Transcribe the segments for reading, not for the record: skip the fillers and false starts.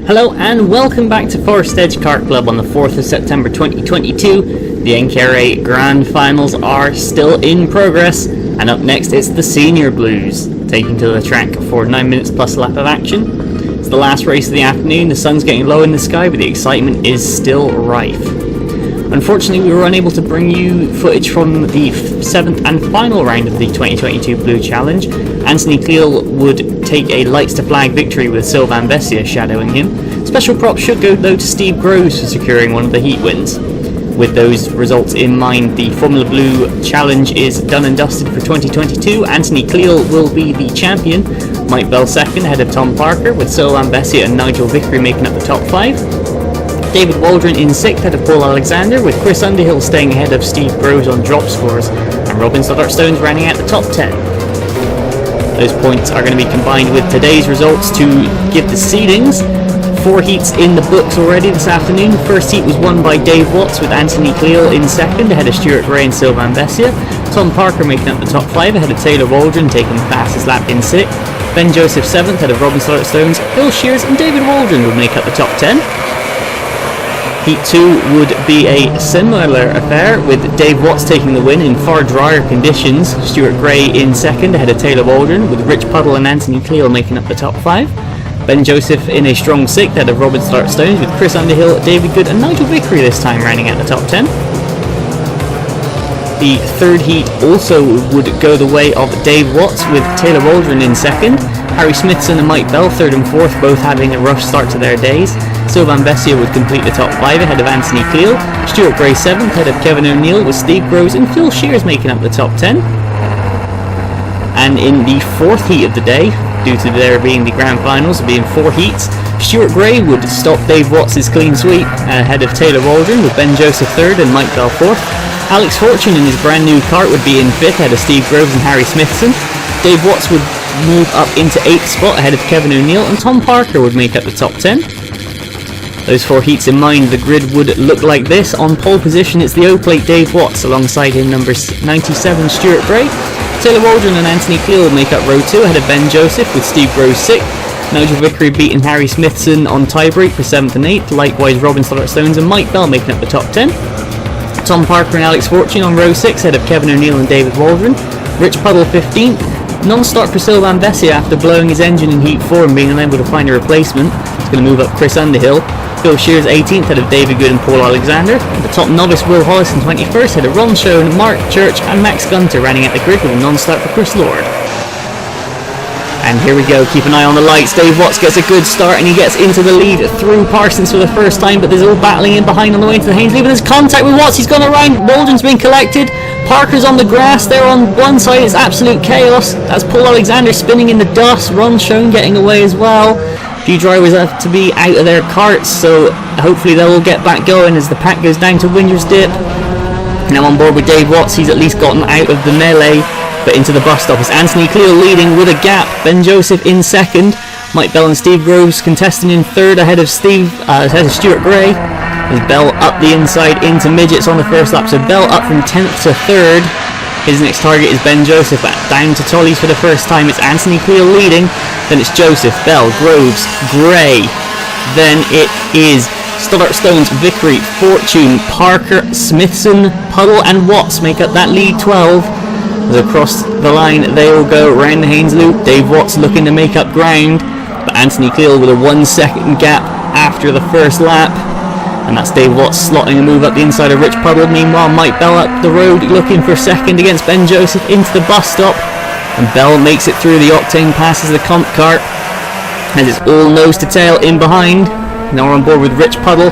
Hello and welcome back to Forestedge Kart Club on the 4th of September 2022. The NKRA Grand Finals are still in progress, and up next it's the Senior Blues, taking to the track for 9 minutes plus a lap of action. It's the last race of the afternoon, the sun's getting low in the sky, but the excitement is still rife. Unfortunately, we were unable to bring you footage from the 7th and final round of the 2022 Blue Challenge. Anthony Cleal would take a lights to flag victory with Sylvain Bessier shadowing him. Special props should go though to Steve Groves for securing one of the heat wins. With those results in mind, the Formula Blue Challenge is done and dusted for 2022. Anthony Cleal will be the champion. Mike Bell second ahead of Tom Parker, with Sylvain Bessier and Nigel Vickery making up the top 5. David Waldron in 6th ahead of Paul Alexander, with Chris Underhill staying ahead of Steve Groves on drop scores, and Robin Stoddart-Stones running out the top 10. Those points are going to be combined with today's results to give the seedings. 4 heats in the books already this afternoon. The first heat was won by Dave Watts with Anthony Cleal in 2nd ahead of Stuart Gray and Sylvain Bessier. Tom Parker making up the top 5 ahead of Taylor Waldron taking the fastest lap in 6th. Ben Joseph 7th ahead of Robin Stoddart-Stones. Phil Shears and David Waldron would make up the top 10. Heat 2 would be a similar affair, with Dave Watts taking the win in far drier conditions. Stuart Gray in 2nd ahead of Taylor Waldron, with Rich Puddle and Anthony Cleal making up the top 5. Ben Joseph in a strong 6th ahead of Robin Stoddart-Stones, with Chris Underhill, David Good and Nigel Vickery this time rounding out the top 10. The third heat also would go the way of Dave Watts, with Taylor Waldron in 2nd. Harry Smithson and Mike Bell 3rd and 4th, both having a rough start to their days. Sylvain Bessier would complete the top 5 ahead of Anthony Cleal. Stuart Gray 7th ahead of Kevin O'Neill, with Steve Groves and Phil Shears making up the top 10. And in the 4th heat of the day, due to there being the grand finals being 4 heats, Stuart Gray would stop Dave Watts' clean sweep ahead of Taylor Waldron, with Ben Joseph 3rd and Mike Bell 4th. Alex Fortune in his brand new kart would be in 5th ahead of Steve Groves and Harry Smithson. Dave Watts would move up into 8th spot ahead of Kevin O'Neill, and Tom Parker would make up the top 10. Those 4 heats in mind, the grid would look like this. On pole position it's the O-Plate Dave Watts, alongside him number 97 Stuart Gray. Taylor Waldron and Anthony Cleal would make up row 2 ahead of Ben Joseph, with Steve Groves 6th. Nigel Vickery beating Harry Smithson on tiebreak for 7th and 8th, likewise Robin Stoddart-Stones and Mike Bell making up the top 10. Tom Parker and Alex Fortune on row 6 ahead of Kevin O'Neill and David Waldron. Rich Puddle 15th. Non-start for Sylvain Bessier after blowing his engine in heat 4 and being unable to find a replacement. He's going to move up Chris Underhill. Phil Shears 18th ahead of David Good and Paul Alexander. At the top novice Will Hollis in 21st ahead of Ron Schoen, Mark Church and Max Gunter running at the grid, with a non-start for Chris Lord. And here we go, keep an eye on the lights. Dave Watts gets a good start and he gets into the lead through Parsons for the first time, but there's all battling in behind on the way to the Hainsley, but there's contact with Watts. He's gone around, Waldron's been collected, Parker's on the grass, they're on one side, it's absolute chaos. That's Paul Alexander spinning in the dust, Ron Schoen getting away as well. A few drivers have to be out of their karts, so hopefully they'll all get back going as the pack goes down to Winder's Dip. Now on board with Dave Watts, he's at least gotten out of the melee, but into the bus stop is Anthony Cleal leading with a gap. Ben Joseph in 2nd, Mike Bell and Steve Groves contesting in 3rd ahead of Stuart Gray. As Bell up the inside into midgets on the first lap, so Bell up from 10th to 3rd. His next target is Ben Joseph, down to Tollies for the first time. It's Anthony Cleal leading, then it's Joseph, Bell, Groves, Gray, then it is Stoddart-Stones, Vickery, Fortune, Parker, Smithson, Puddle and Watts make up that lead 12. As across the line they all go round the Haynes loop. Dave Watts looking to make up ground, but Anthony Cleal with a 1 second gap after the first lap, and that's Dave Watts slotting a move up the inside of Rich Puddle. Meanwhile Mike Bell up the road looking for 2nd against Ben Joseph into the bus stop, and Bell makes it through the octane, passes the comp cart as it's all nose to tail in behind. Now we're on board with Rich Puddle.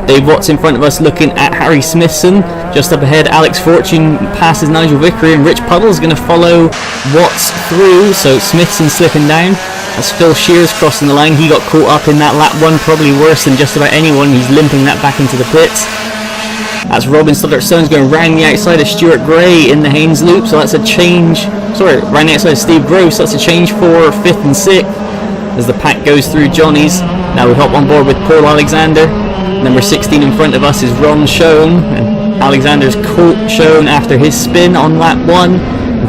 Dave Watts in front of us looking at Harry Smithson. Just up ahead Alex Fortune passes Nigel Vickery, and Rich Puddle is going to follow Watts through, so Smithson slipping down. That's Phil Shears crossing the line. He got caught up in that lap 1, probably worse than just about anyone. He's limping that back into the pits. That's Robin Stoddart-Stones going round the outside of Stuart Gray in the Haynes loop, so that's a change, round the outside of Steve Groves, so that's a change for 5th and 6th as the pack goes through Johnny's. Now we hop on board with Paul Alexander. Number 16 in front of us is Ron Schoen, and Alexander's caught Schoen after his spin on lap 1,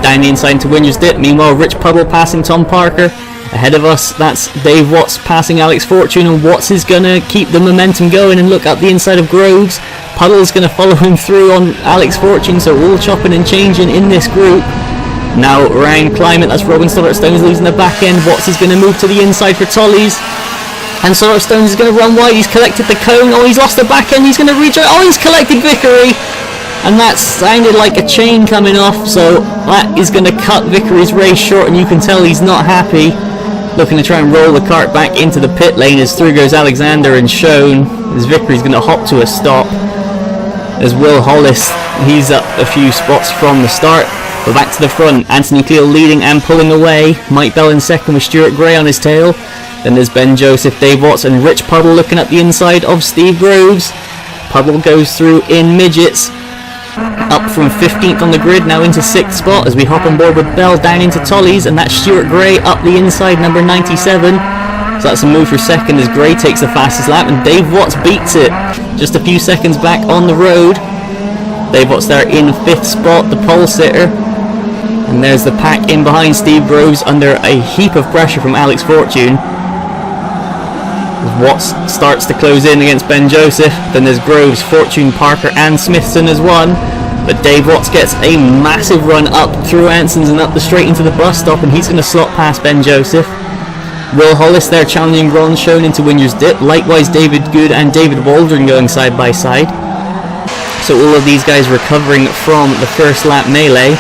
down the inside into Winder's Dip. Meanwhile Rich Puddle passing Tom Parker, Ahead of us, that's Dave Watts passing Alex Fortune, and Watts is going to keep the momentum going and look up the inside of Groves. Puddle's going to follow him through on Alex Fortune, so all chopping and changing in this group. Now around Climate, that's Robin Stoddart-Stones losing the back end. Watts is going to move to the inside for Tollies. And Stoddart-Stones is going to run wide. He's collected the cone. Oh, he's lost the back end. He's going to rejoin. Oh, he's collected Vickery. And that sounded like a chain coming off, so that is going to cut Vickery's race short, and you can tell he's not happy. Looking to try and roll the kart back into the pit lane as through goes Alexander and Schoen, as Vickery's going to hop to a stop. As Will Hollis, he's up a few spots from the start. But back to the front, Anthony Cleal leading and pulling away. Mike Bell in second with Stuart Gray on his tail. Then there's Ben Joseph, Dave Watts and Rich Puddle looking at the inside of Steve Groves. Puddle goes through in midgets. Up from 15th on the grid, now into 6th spot as we hop on board with Bell down into Tollies, and that's Stuart Gray up the inside, number 97. So that's a move for second as Gray takes the fastest lap, and Dave Watts beats it. Just a few seconds back on the road. Dave Watts there in 5th spot, the pole sitter. And there's the pack in behind Steve Groves under a heap of pressure from Alex Fortune. Watts starts to close in against Ben Joseph. Then there's Groves, Fortune, Parker and Smithson as one. But Dave Watts gets a massive run up through Anson's and up the straight into the bus stop, and he's going to slot past Ben Joseph. Will Hollis there challenging Ron Schoen into Winger's Dip. Likewise David Good and David Waldron going side by side. So all of these guys recovering from the first lap melee.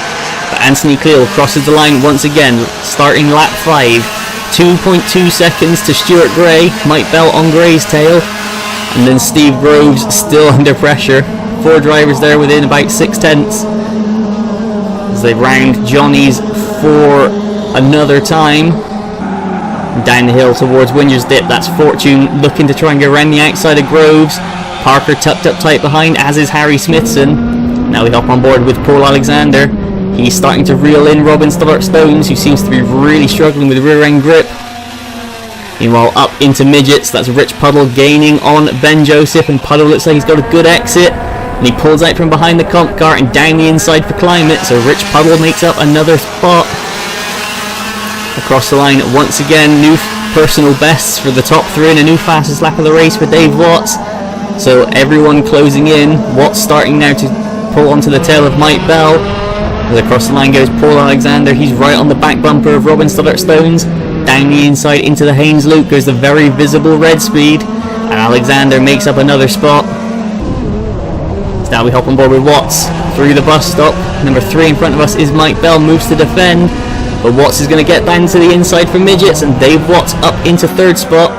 But Anthony Cleal crosses the line once again, starting lap 5. 2.2 seconds to Stuart Gray, Mike Bell on Gray's tail, and then Steve Groves still under pressure. 4 drivers there within about 6 tenths as they round Johnny's for another time. Down the hill towards Winger's Dip, that's Fortune looking to try and go around the outside of Groves. Parker tucked up tight behind, as is Harry Smithson. Now we hop on board with Paul Alexander. He's starting to reel in Robin Stoddart-Stones, who seems to be really struggling with rear end grip. Meanwhile, up into midgets, that's Rich Puddle gaining on Ben Joseph, and Puddle looks like he's got a good exit. And he pulls out from behind the comp car and down the inside for Climate, so Rich Puddle makes up another spot. Across the line once again, new personal bests for the top 3 and a new fastest lap of the race for Dave Watts. So everyone closing in. Watts starting now to pull onto the tail of Mike Bell. As across the line goes Paul Alexander, he's right on the back bumper of Robin Stoddart-Stones. Down the inside into the Haynes Loop goes the very visible Red Speed, and Alexander makes up another spot. So now we hop on board with Watts through the bus stop. Number 3 in front of us is Mike Bell, moves to defend, but Watts is going to get down to the inside for midgets, and Dave Watts up into 3rd spot.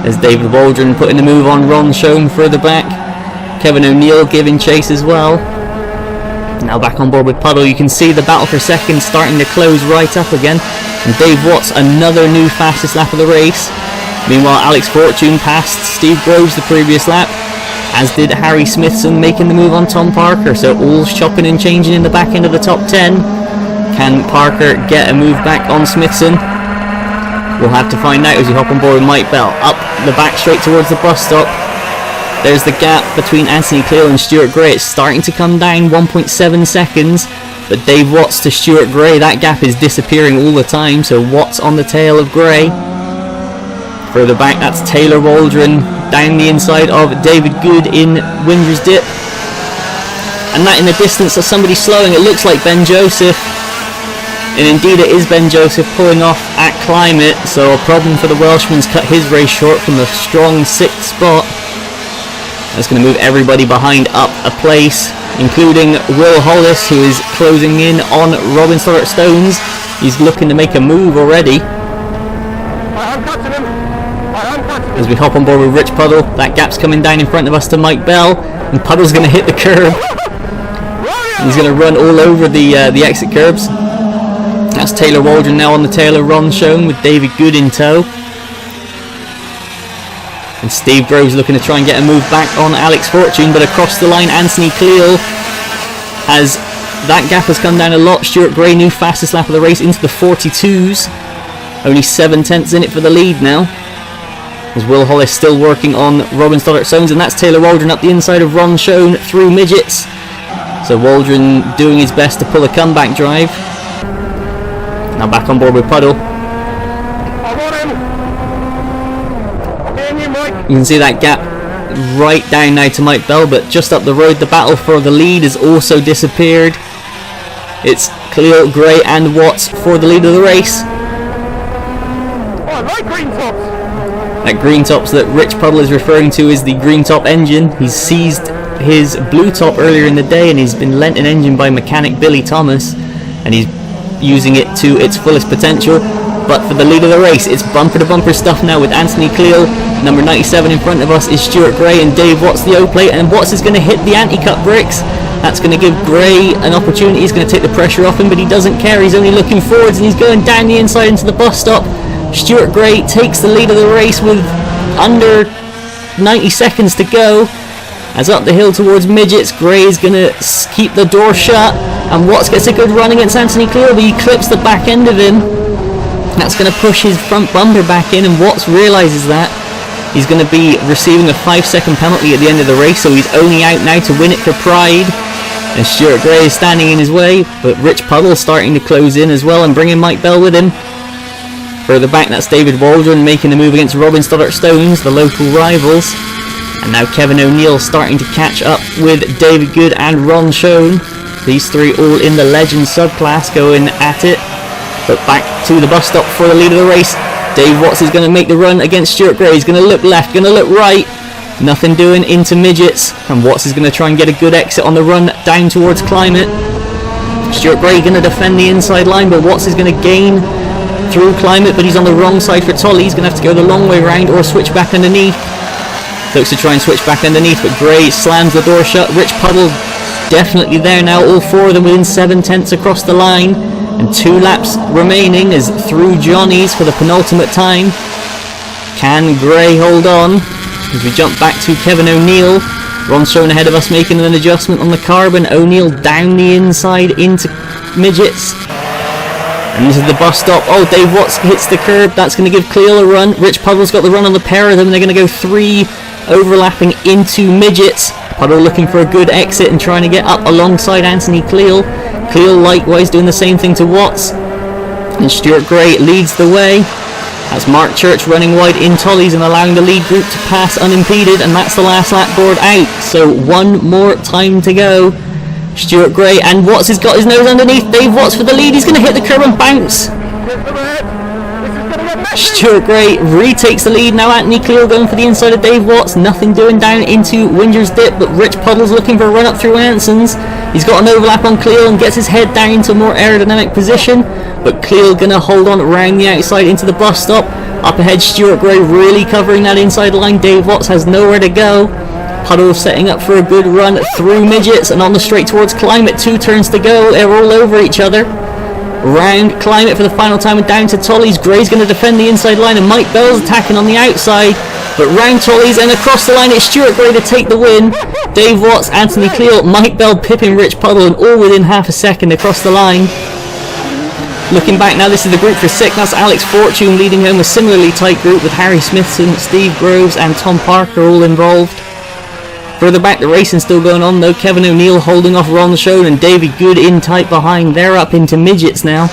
As David Waldron putting the move on Ron Schoen further back. Kevin O'Neill giving chase as well. Now back on board with Puddle, you can see the battle for second starting to close right up again. And Dave Watts, another new fastest lap of the race. Meanwhile, Alex Fortune passed Steve Groves the previous lap, as did Harry Smithson making the move on Tom Parker. So all chopping and changing in the back end of the top 10. Can Parker get a move back on Smithson? We'll have to find out as we hop on board with Mike Bell. Up the back straight towards the bus stop. There's the gap between Anthony Cleal and Stuart Gray. It's starting to come down 1.7 seconds. But Dave Watts to Stuart Gray, that gap is disappearing all the time. So Watts on the tail of Gray. Further back, that's Taylor Waldron down the inside of David Good in Winger's Dip. And that in the distance of somebody slowing, it looks like Ben Joseph. And indeed it is Ben Joseph pulling off at Climate. So a problem for the Welshman's cut his race short from the strong 6th spot. That's going to move everybody behind up a place, including Will Hollis, who is closing in on Robin Stoddart-Stones. He's looking to make a move already. As we hop on board with Rich Puddle, that gap's coming down in front of us to Mike Bell, and Puddle's going to hit the curb. He's going to run all over the exit curbs. That's Taylor Waldron now on the tail of Ron Schoen with David Good in tow. And Steve Groves looking to try and get a move back on Alex Fortune, but across the line Anthony Cleal, as that gap has come down a lot. Stuart Gray, new fastest lap of the race, into the 42s. Only 7 tenths in it for the lead now. As Will Hollis still working on Robin Stoddart-Stones, and that's Taylor Waldron up the inside of Ron Schoen through midgets. So Waldron doing his best to pull a comeback drive. Now back on board with Puddle. You can see that gap right down now to Mike Bell, but just up the road the battle for the lead has also disappeared. It's Cleo, Gray and Watts for the lead of the race. Oh, I like green tops. That green tops that Rich Puddle is referring to is the green top engine. He's seized his blue top earlier in the day and he's been lent an engine by mechanic Billy Thomas and he's using it to its fullest potential. But for the lead of the race, it's bumper to bumper stuff now with Anthony Cleo. Number 97 in front of us is Stuart Gray and Dave Watts the O-plate, and Watts is going to hit the anti-cut brakes. That's going to give Gray an opportunity. He's going to take the pressure off him, but he doesn't care. He's only looking forwards and he's going down the inside into the bus stop. Stuart Gray takes the lead of the race with under 90 seconds to go. As up the hill towards Midgets, Gray is going to keep the door shut, and Watts gets a good run against Anthony Cleo, but he clips the back end of him. That's going to push his front bumper back in, and Watts realises that. He's going to be receiving a 5-second penalty at the end of the race, so he's only out now to win it for Pride. And Stuart Gray is standing in his way, but Rich Puddle starting to close in as well and bringing Mike Bell with him. Further back, that's David Waldron making the move against Robin Stoddart Stones, the local rivals. And now Kevin O'Neill starting to catch up with David Good and Ron Schoen. These three all in the Legend subclass going at it. But back to the bus stop for the lead of the race. Dave Watts is going to make the run against Stuart Gray. He's going to look left, going to look right. Nothing doing into Midgets. And Watts is going to try and get a good exit on the run down towards Climate. Stuart Gray going to defend the inside line, but Watts is going to gain through Climate, but he's on the wrong side for Tolly. He's going to have to go the long way round or switch back underneath. Looks to try and switch back underneath, but Gray slams the door shut. Rich Puddle definitely there now. All four of them within 7/10 across the line. And 2 laps remaining is through Johnny's for the penultimate time. Can Gray hold on? As we jump back to Kevin O'Neill. Ron Schoen ahead of us making an adjustment on the carbon. O'Neill down the inside into Midgets. And this is the bus stop. Oh, Dave Watts hits the curb. That's going to give Cleo a run. Rich Puddle's got the run on the pair of them. They're going to go 3 overlapping into Midgets. Puddle looking for a good exit and trying to get up alongside Anthony Cleo. Cleo likewise doing the same thing to Watts. And Stuart Gray leads the way. That's Mark Church running wide in Tollies and allowing the lead group to pass unimpeded, and that's the last lap board out. So one more time to go. Stuart Gray and Watts has got his nose underneath. Dave Watts for the lead. He's going to hit the curb and bounce. Stuart Gray retakes the lead. Now Anthony Cleo going for the inside of Dave Watts. Nothing doing down into Winger's Dip, but Rich Puddle's looking for a run up through Anson's. He's got an overlap on Cleo and gets his head down into a more aerodynamic position, but Cleo going to hold on around the outside into the bus stop. Up ahead, Stuart Gray really covering that inside line. Dave Watts has nowhere to go. Puddle setting up for a good run through Midgets and on the straight towards Climate. 2 turns to go. They're all over each other. Round Climate for the final time and down to Tollies. Gray's going to defend the inside line and Mike Bell's attacking on the outside. But round Tollies and across the line it's Stuart Gray to take the win. Dave Watts, Anthony Cleo, Mike Bell pipping Rich Puddle, and all within half a second across the line. Looking back now, this is the group for 6. That's Alex Fortune leading home a similarly tight group with Harry Smithson, Steve Groves and Tom Parker all involved. Further back, the racing's still going on though. Kevin O'Neill holding off Ron Schoen and David Good in tight behind. They're up into Midgets now.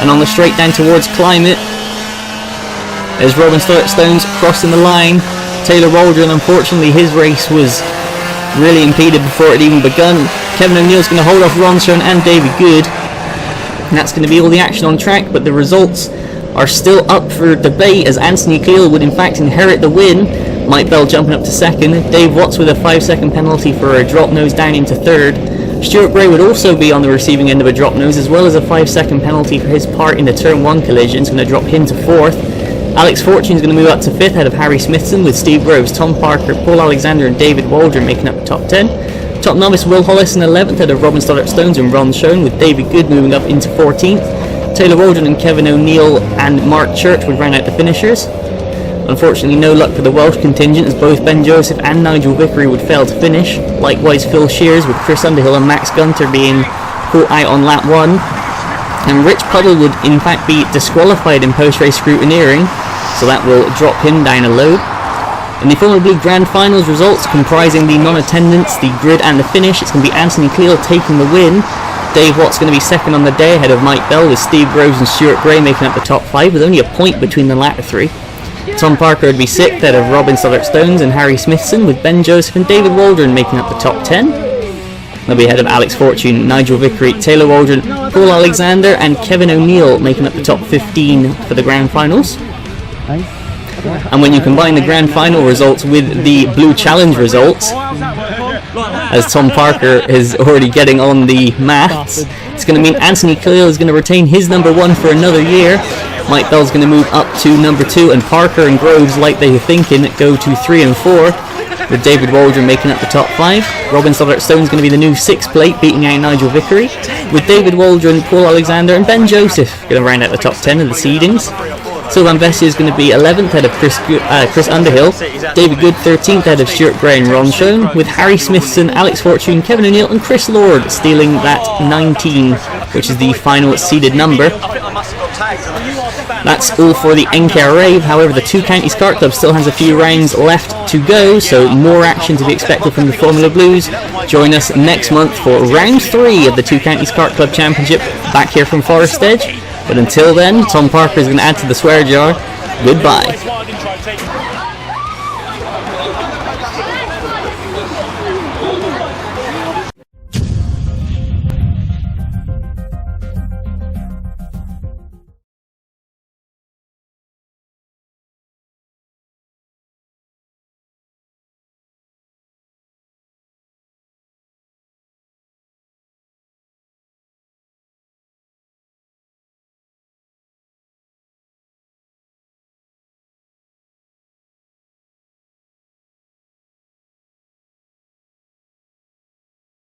And on the straight down towards Climate, there's Robin Stones crossing the line. Taylor Waldron, unfortunately his race was really impeded before it even begun. Kevin O'Neill's going to hold off Ron Schoen and David Good. And that's going to be all the action on track, but the results are still up for debate as Anthony Cleo would in fact inherit the win. Mike Bell jumping up to 2nd, Dave Watts with a 5-second penalty for a drop nose down into 3rd. Stuart Gray would also be on the receiving end of a drop nose, as well as a 5-second penalty for his part in the turn 1 collision. It's going to drop him to 4th. Alex Fortune's going to move up to 5th ahead of Harry Smithson, with Steve Groves, Tom Parker, Paul Alexander and David Waldron making up the top 10. Top novice Will Hollis in 11th ahead of Robin Stoddart Stones and Ron Schoen, with David Good moving up into 14th. Taylor Waldron and Kevin O'Neill and Mark Church would round out the finishers. Unfortunately, no luck for the Welsh contingent as both Ben Joseph and Nigel Vickery would fail to finish. Likewise, Phil Shears with Chris Underhill and Max Gunter being caught out on lap 1. And Rich Puddle would in fact be disqualified in post-race scrutineering, so that will drop him down a load. In the Formula Blue Grand Finals results comprising the non-attendance, the grid and the finish, it's going to be Anthony Cleo taking the win. Dave Watts going to be 2nd on the day ahead of Mike Bell, with Steve Groves and Stuart Gray making up the top 5 with only a point between the latter 3. Tom Parker would be 6th ahead of Robin Stoddart-Stones and Harry Smithson, with Ben Joseph and David Waldron making up the top 10. They'll be ahead of Alex Fortune, Nigel Vickery, Taylor Waldron, Paul Alexander and Kevin O'Neill making up the top 15 for the Grand Finals. And when you combine the Grand Final results with the Blue Challenge results, as Tom Parker is already getting on the maths, it's going to mean Anthony Cale is going to retain his number 1 for another year. Mike Bell's going to move up to number 2, and Parker and Groves, like they were thinking, go to 3 and 4, with David Waldron making up the top 5. Robin Stoddart-Stone is going to be the new 6th plate, beating out Nigel Vickery, with David Waldron, Paul Alexander and Ben Joseph going to round out the top 10 of the seedings. Sylvain Vessier is going to be 11th ahead of Chris Underhill, David Good 13th ahead of Stuart Gray and Ron Schoen, with Harry Smithson, Alex Fortune, Kevin O'Neill and Chris Lord stealing that 19, which is the final seeded number. That's all for the NKRA. However, the Two Counties Kart Club still has a few rounds left to go, so more action to be expected from the Formula Blues. Join us next month for round 3 of the Two Counties Kart Club Championship back here from Forestedge. But until then, Tom Parker is going to add to the swear jar. Goodbye.